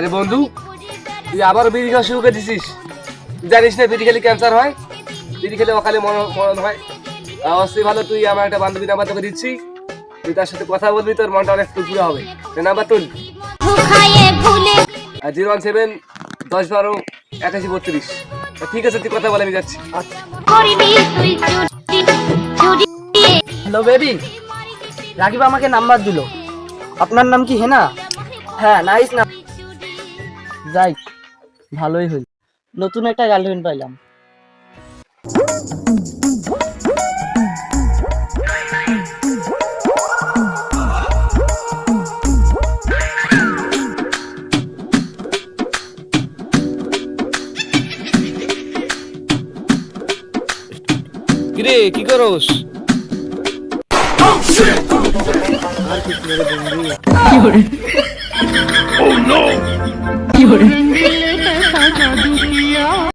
আরে বন্ধু, তুই আবার বিড়ি খাওয়া শুরু করে দিছিস। তুই জানিস না বিড়ি খেলে ক্যান্সার হয়? বিড়ি খেলে অকালে মরণ হয়। অবশ্যই ভালো, তুই আমার একটা বান্ধবী নাম্বার তোকে দিচ্ছি, তুই তার সাথে কথা বলবি, তোর মনটা অনেক ফুরফুরে হবে। নাম্বার তুল, 017-10-12-81-32। ঠিক আছে, তুই কথা বলে আমি যাচ্ছি। হ্যালো বেবি, রাকিব আমাকে নাম্বার দিল। আপনার নাম কি হেনা? হ্যাঁ, নাইস না। যাই, ভালোই হইল, নতুন একটা গার্লফ্রেন্ড পাইলাম। কিরে, কি করস? আর কি করে বন্ধু? Oh no!